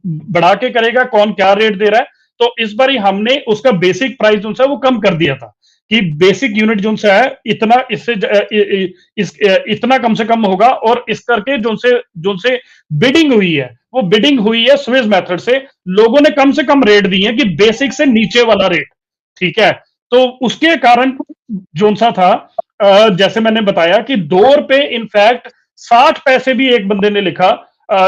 बढ़ा के करेगा, कौन क्या रेट दे रहा है, तो इस बार हमने उसका बेसिक प्राइस जो है वो कम कर दिया था कि बेसिक यूनिट जो है इतना इससे इतना कम से कम होगा, और इस करके जो से बिडिंग हुई है वो बिडिंग हुई है स्विस मेथड से, लोगों ने कम से कम रेट दिए कि बेसिक से नीचे वाला रेट, ठीक है। तो उसके कारण जो सा था, जैसे मैंने बताया कि ₹2 इनफैक्ट 60 पैसे भी एक बंदे ने लिखा,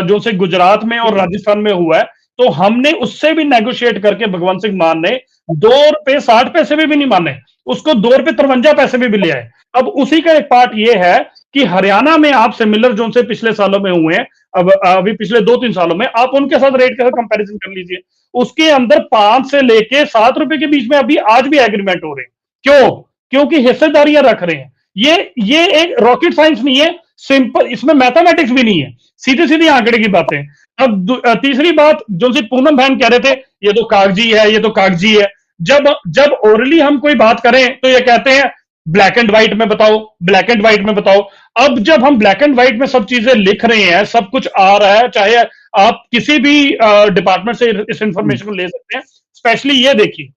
जो से गुजरात में और राजस्थान में हुआ है, तो हमने उससे भी नेगोशिएट करके भगवंत सिंह मान ने ₹2.60 भी नहीं माने, उसको ₹2.53 भी ले आए। अब उसी का एक पार्ट ये है कि हरियाणा में आप सिमिलर जो से पिछले सालों में हुए हैं, अब अभी पिछले 2-3 सालों में आप उनके साथ रेट का कंपैरिजन कर लीजिए, उसके अंदर 5 से लेके ₹7 के बीच में अभी आज भी एग्रीमेंट हो रहे हैं। क्यों? क्योंकि हिस्सेदारियां रख रहे हैं। ये एक रॉकेट साइंस नहीं है, सिंपल, इसमें मैथमेटिक्स भी नहीं है, सीधी सीधी आंकड़े की बातें। अब तीसरी बात जो सी पूनम बहन कह रहे थे, ये तो कागजी है, ये तो कागजी है। जब ओरली हम कोई बात करें तो ये कहते हैं ब्लैक एंड व्हाइट में बताओ, ब्लैक एंड व्हाइट में बताओ। अब जब हम ब्लैक एंड व्हाइट में सब चीजें लिख रहे हैं, सब कुछ आ रहा है, चाहे आप किसी भी डिपार्टमेंट से इस इंफॉर्मेशन को ले सकते हैं। स्पेशली ये देखिए,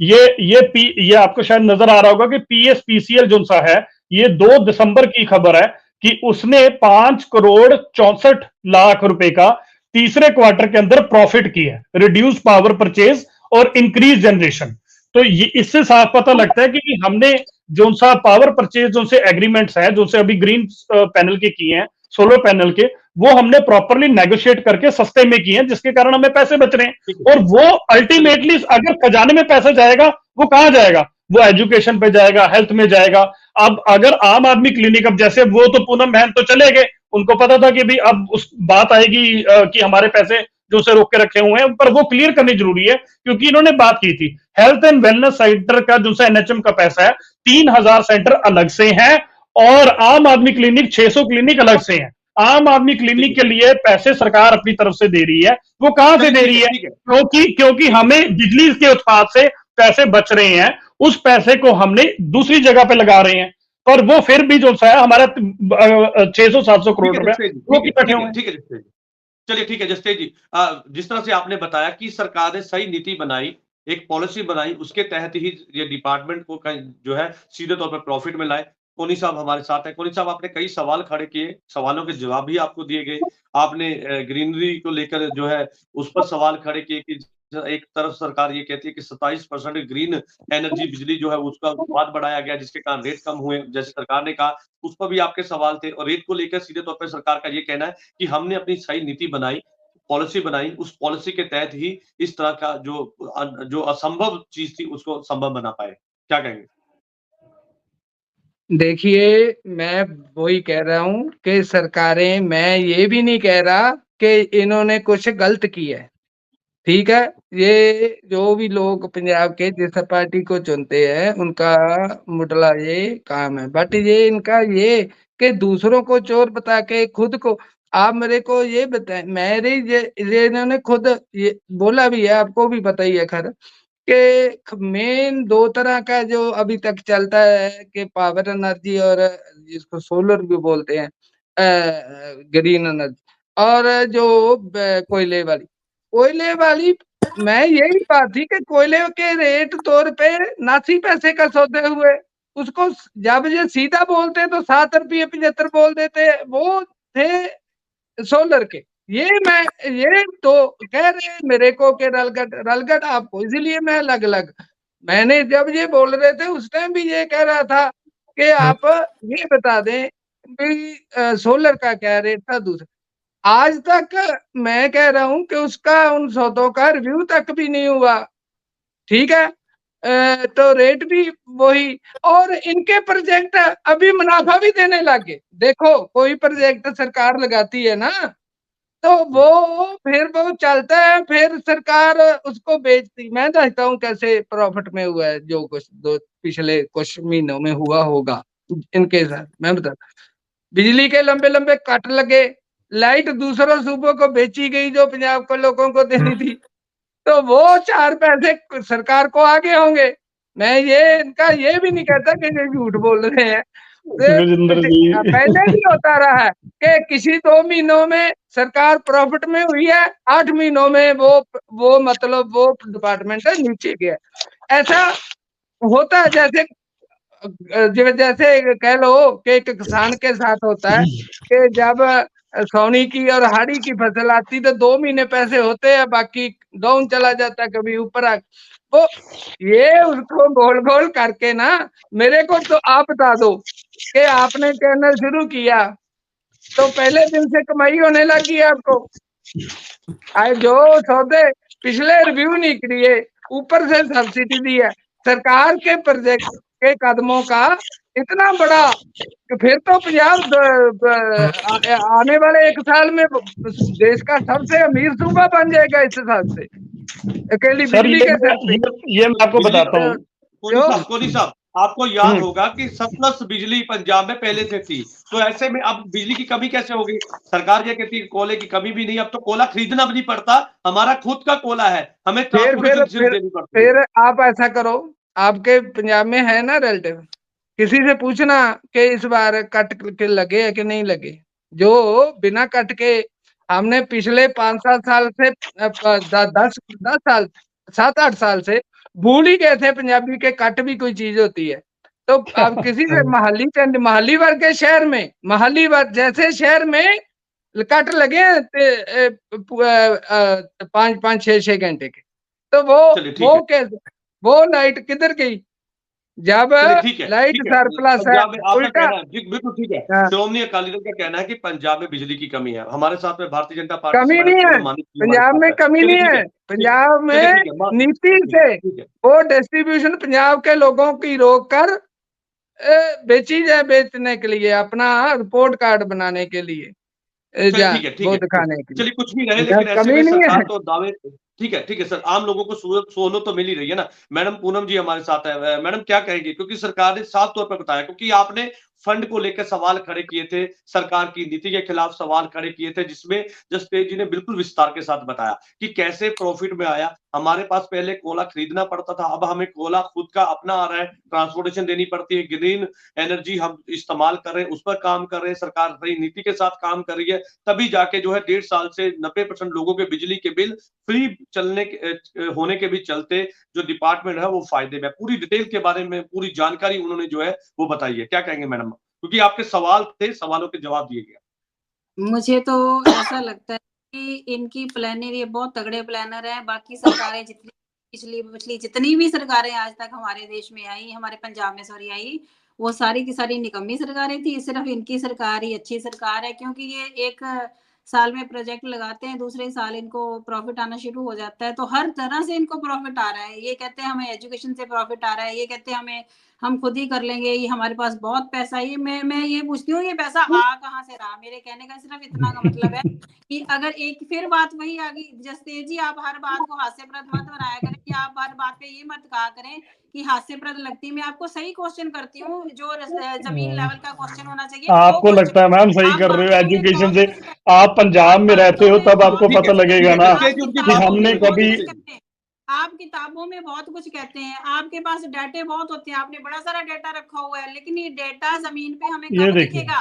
ये आपको शायद नजर आ रहा होगा कि PSPCL जो सा है, ये 2 दिसंबर की खबर है कि उसने 5,64,00,000 का तीसरे क्वार्टर के अंदर प्रॉफिट किया है, रिड्यूस पावर परचेज और इंक्रीज जनरेशन। तो ये इससे साफ पता लगता है कि हमने जो सा पावर परचेज जो से एग्रीमेंट्स है, जो से अभी ग्रीन पैनल के किए हैं, सोलर पैनल के, वो हमने प्रॉपरली नेगोशिएट करके सस्ते में किए हैं, जिसके कारण हमें पैसे बच रहे हैं। और वो अल्टीमेटली अगर खजाने में पैसा जाएगा, वो कहां जाएगा? वो एजुकेशन पे जाएगा, हेल्थ में जाएगा। अब अगर आम आदमी क्लिनिक, अब जैसे वो तो पूनम बहन तो चले गए, उनको पता था कि भाई अब उस बात आएगी कि हमारे पैसे जो से रोक के रखे हुए हैं, पर वो क्लियर करनी जरूरी है, क्योंकि इन्होंने बात की थी हेल्थ एंड वेलनेस सेंटर का जो सा NHM का पैसा है, 3,000 सेंटर अलग से हैं और आम आदमी क्लिनिक 600 क्लिनिक अलग से हैं। आम आदमी क्लिनिक के लिए पैसे सरकार अपनी तरफ से दे रही है, वो कहां से दे रही है? क्योंकि हमें बिजली के उत्पाद से पैसे बच रहे हैं, उस पैसे को हमने दूसरी जगह पे लगा रहे हैं, पर वो फिर भी जो सा है हमारा 600-700 करोड़ रुपए वो इकट्ठे हुए हैं। ठीक है, चलिए ठीक है जसतेज जी, जिस तरह से आपने बताया कि सरकार ने सही नीति बनाई, एक पॉलिसी बनाई, उसके तहत ही ये डिपार्टमेंट को जो है सीधे तौर पर प्रॉफिट में लाए। कोनी साहब हमारे साथ हैं। कोनी साहब, आपने कई सवाल खड़े किए, सवालों के जवाब भी आपको दिए गए। आपने ग्रीनरी को लेकर जो है उस पर सवाल खड़े किए कि एक तरफ सरकार ये कहती है कि 27% ग्रीन एनर्जी बिजली जो है उसका उत्पाद बढ़ाया गया, जिसके कारण रेट कम हुए, जैसे सरकार ने कहा, उस पर भी आपके सवाल थे। और रेट को लेकर सीधे तौर पर सरकार का ये कहना है कि हमने अपनी सही नीति बनाई, पॉलिसी बनाई, उस पॉलिसी के तहत ही इस तरह का जो असंभव चीज थी उसको संभव बना पाए। क्या कहेंगे? देखिए, मैं वही कह रहा हूँ कि सरकारें, मैं ये भी नहीं कह रहा कि इन्होंने कुछ गलत किया है, ठीक है। ये जो भी लोग पंजाब के जिस पार्टी को चुनते हैं, उनका मुडला ये काम है, बट ये इनका ये कि दूसरों को चोर बता के खुद को, आप मेरे को ये बताएं, मेरे ये इन्होंने खुद ये बोला भी है, आपको भी पता ही है खैर, कि मेन 2 तरह का जो अभी तक चलता है कि पावर एनर्जी और जिसको सोलर भी बोलते हैं, ग्रीन एनर्जी, और जो कोयले वाली। मैं यही बात थी कि कोयले के रेट ₹2 89 पैसे का सौदे हुए, उसको जब ये सीधा बोलते तो ₹7.75 बोल देते, वो थे सोलर के। ये तो कह रहे हैं मेरे को कि रलगट आपको, इसीलिए मैं अलग-अलग, मैंने जब ये बोल रहे थे उस टाइम भी ये कह रहा था कि आप ये बता दें कि सोलर का क्या रेट था दूसरा। आज तक मैं कह रहा हूँ कि उसका उन सौदों का रिव्यू तक भी नहीं हुआ, ठीक है। तो रेट भी वही, और इनके प्रोजेक्ट अभी मुनाफा भी देने लगे। देखो, कोई प्रोजेक्ट सरकार लगाती है ना, तो वो फिर वो चलता है, फिर सरकार उसको बेचती। मैं देखता हूँ कैसे प्रॉफिट में हुआ है, जो कुछ पिछले कुछ महीनों में हुआ होगा इनके साथ। मैं बता, बिजली के लंबे कट लगे, लाइट दूसरों सूबों को बेची गई जो पंजाब को लोगों को देनी थी, तो वो 4 पैसे सरकार को आगे होंगे। मैं ये इनका ये भी नहीं कहता कि ये झूठ बोल रहे हैं, गजेंद्र जी पहले भी होता रहा है कि किसी 2 महीनों में सरकार प्रॉफिट में हुई है, 8 महीनों में वो मतलब वो डिपार्टमेंट है नीचे गया। ऐसा होता है जैसे कह लो कि एक किसान के साथ होता है कि जब सौनी की और हाड़ी की फसल आती तो 2 महीने पैसे होते हैं, बाकी डाउन चला जाता, कभी ऊपर आ। वो ये उसको गोल गोल करके ना, मेरे को तो आप बता दो कि आपने चैनल शुरू किया तो पहले दिन से कमाई होने लगी है आपको। आज जो सौदे पिछले रिव्यू नहीं किए, ऊपर से सब्सिडी दी है, सरकार के प्रोजेक्ट के कदमों का इतना बड़ा, फिर तो पंजाब आने वाले 1 साल में देश का सबसे अमीर सूबा बन जाएगा इस हिसाब से, अकेली सर बिजली के सिर पे। ये मैं आपको बताता हूँ। कोहली साहब, आपको याद होगा कि सरप्लस बिजली पंजाब में पहले से थी, तो ऐसे में अब बिजली की कमी कैसे होगी? सरकार ये कहती है कोयले की कमी भी नहीं, अब तो कोयला खरीदना भी नहीं पड़ता, हमारा खुद का कोयला है, हमें ट्रांसपोर्टेशन देनी पड़ती है। फिर आप ऐसा करो, आपके पंजाब में है ना रिलेटिव, किसी से पूछना कि इस बार कट के लगे है कि नहीं लगे। जो बिना कट के हमने पिछले 5-7 साल से 10 साल 7-8 साल से भूल ही गए थे पंजाबी के कट भी कोई चीज होती है। तो अब किसी से महाली वर्ग के शहर में, महाली वर्ग जैसे शहर में कट लगे 5-6 घंटे के, तो वो कैसे, वो लाइट किधर गई जब लाइट सरप्लस है? उल्टा बिल्कुल ठीक है। श्रोमणी अकाली दल का कहना है कि पंजाब में बिजली की कमी है, हमारे साथ में भारतीय जनता पार्टी कमी नहीं है, पंजाब में कमी नहीं है, पंजाब में नीति से वो डिस्ट्रीब्यूशन पंजाब के लोगों की रोक कर बेची जाए, बेचने के लिए, अपना रिपोर्ट कार्ड बनाने के लिए, वो दिखाने के लिए। चलिए कुछ भी रहे, लेकिन ऐसे में सरकार तो दावे, ठीक है सर, आम लोगों को सहूलत तो मिल ही रही है ना। मैडम पूनम जी हमारे साथ है, मैडम क्या कहेंगे? क्योंकि सरकार ने साफ तौर पर बताया, क्योंकि आपने फंड को लेकर सवाल खड़े किए थे, सरकार की नीति के खिलाफ सवाल खड़े किए थे, जिसमें जसतेज जी ने बिल्कुल विस्तार के साथ बताया कि कैसे प्रॉफिट में आया। हमारे पास पहले कोयला खरीदना पड़ता था, अब हमें कोयला खुद का अपना आ रहा है, ट्रांसपोर्टेशन देनी पड़ती है, ग्रीन एनर्जी हम इस्तेमाल कर रहे हैं, उस पर काम कर रहे हैं, सरकार नई नीति के साथ काम कर रही है, तभी जाके जो है 1.5 साल से 90% लोगों के बिजली के बिल फ्री होने के भी चलते जो डिपार्टमेंट है वो फायदे में। पूरी डिटेल के बारे में पूरी जानकारी उन्होंने जो है वो बताई है। क्या कहेंगे मैडम? क्योंकि आपके सवाल थे, सवालों के जवाब दिए गए। मुझे तो ऐसा लगता है कि इनकी प्लानर, ये बहुत तगड़े प्लानर है। बाकी सरकारें जितनी पिछली जितनी भी सरकारें आज तक हमारे देश में आई, हमारे पंजाब में आई, वो सारी की सारी निकम्मी सरकारें थी। सिर्फ इनकी सरकार ही अच्छी सरकार है, क्योंकि ये 1 साल में प्रोजेक्ट लगाते हैं, दूसरे साल इनको प्रॉफिट आना शुरू हो जाता है। तो हर तरह से इनको प्रॉफिट आ रहा है। ये कहते हैं हमें एजुकेशन से प्रॉफिट आ रहा है, ये कहते हैं हम खुद ही कर लेंगे, ये हमारे पास बहुत पैसा है। मैं ये पूछती हूँ, ये पैसा आ कहाँ से रहा? मेरे कहने का सिर्फ इतना का मतलब है कि अगर एक फिर बात वही आ गई, जसतेज जी आप हर बात को हास्यप्रद मत बनाया करें, कि आप हर बात पे ये मत कहा करें कि हास्यप्रद लगती है। मैं आपको सही क्वेश्चन करती हूँ, जो जमीन लेवल का क्वेश्चन होना चाहिए। आपको लगता है मैम सही कर रहे हो एजुकेशन से? आप पंजाब में रहते हो तब आपको पता लगेगा ना कि हमने कभी, आप किताबों में बहुत कुछ कहते हैं, आपके पास डाटे बहुत होते हैं, आपने बड़ा सारा डाटा रखा हुआ है, लेकिन ये डाटा जमीन पे हमें कब दिखेगा?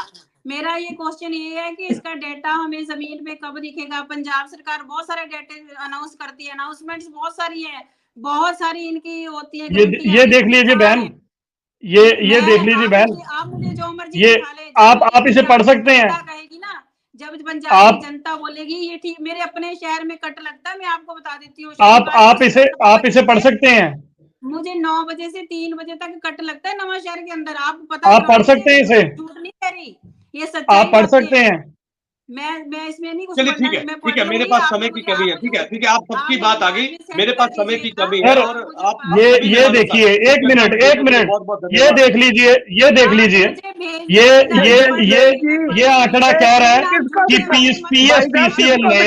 मेरा ये क्वेश्चन ये है कि इसका डाटा हमें जमीन पे कब दिखेगा? पंजाब सरकार बहुत सारे डाटे अनाउंस करती है, अनाउंसमेंट्स बहुत सारी हैं, बहुत सारी इनकी होती है। ये देख लीजिए बहन, ये देख लीजिए बहन, आप मुझे जो मर्जी ये आप इसे पढ़ सकते हैं। कहेगी ना, जब पंजाब की जनता बोलेगी ये ठीक, मेरे अपने शहर में कट लगता है, मैं आपको बता देती हूँ। आप इसे पढ़ सकते हैं। मुझे 9 बजे से 3 बजे तक कट लगता है नवा शहर के अंदर, आपको पता है। आप पढ़ सकते हैं इसे, झूठ नहीं कह रही, ये सच्चाई आप पढ़ सकते हैं। मैं इसमें नहीं कुछ। चलिए ठीक है, मेरे पास समय की कमी है। ठीक है, आप सबकी बात आ गई, मेरे पास समय की कमी है। और आप ये देखिए, एक मिनट, ये देख लीजिए, ये आंकड़ा कह रहा है कि PSPCL ने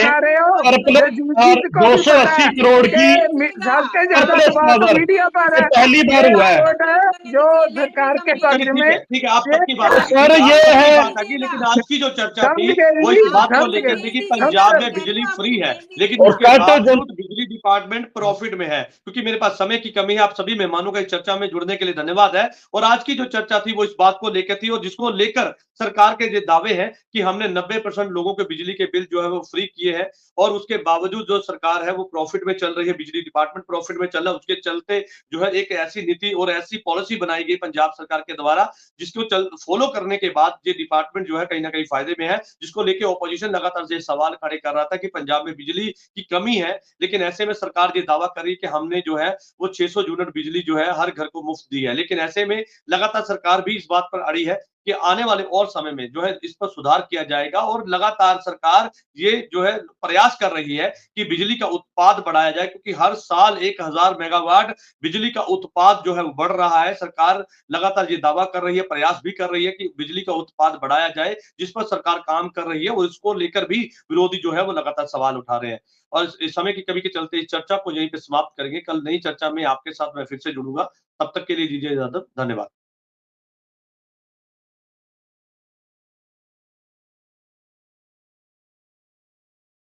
280 करोड़ की पहली बार हुआ है। जो सरकार के पक्ष में, ठीक है, आप सबकी बात सर ये है, लेकिन आज की जो चर्चा थी वो इस बात को लेकर थी कि पंजाब में बिजली फ्री है, लेकिन उसके बावजूद बिजली डिपार्टमेंट प्रॉफिट में है। क्योंकि मेरे पास समय की कमी है, आप सभी मेहमानों का इस चर्चा में जुड़ने के लिए धन्यवाद है। और आज की जो चर्चा थी वो इस बात को लेकर थी, और जिसको लेकर सरकार के जो दावे हैं कि हमने 90% लोगों के बिजली के बिल जो है वो फ्री किए हैं, और उसके बावजूद जो सरकार है वो प्रॉफिट में चल रही है, बिजली डिपार्टमेंट प्रॉफिट में चल रहा है। उसके चलते जो है एक ऐसी नीति और ऐसी पॉलिसी बनाई गई पंजाब सरकार के द्वारा, जिसको फॉलो करने के बाद ये डिपार्टमेंट जो है कहीं ना कहीं फायदे में है, जिसको लेके ऑपोजिशन लगातार ये सवाल खड़े कर रहा था कि पंजाब में बिजली की कमी है। लेकिन ऐसे में सरकार ये दावा कर रही है कि हमने जो है वो 600 यूनिट बिजली जो है हर घर को मुफ्त दी है। लेकिन ऐसे में लगातार सरकार भी इस बात पर अड़ी है कि आने वाले और समय में जो है इस पर सुधार किया जाएगा, और लगातार सरकार ये जो है प्रयास कर रही है कि बिजली का उत्पाद बढ़ाया जाए, क्योंकि हर साल 1000 मेगावाट बिजली का उत्पाद जो है वो बढ़ रहा है। सरकार लगातार ये दावा कर रही है, प्रयास भी कर रही है कि बिजली का उत्पाद बढ़ाया जाए, जिस पर सरकार काम कर रही है, और इसको लेकर भी विरोधी जो है वो लगातार सवाल उठा रहे हैं। और इस समय की कमी के चलते इस चर्चा को यहीं पे समाप्त करेंगे। कल नई चर्चा में आपके साथ मैं फिर से जुड़ूंगा। तब तक के लिए दीजिए इजाजत। धन्यवाद।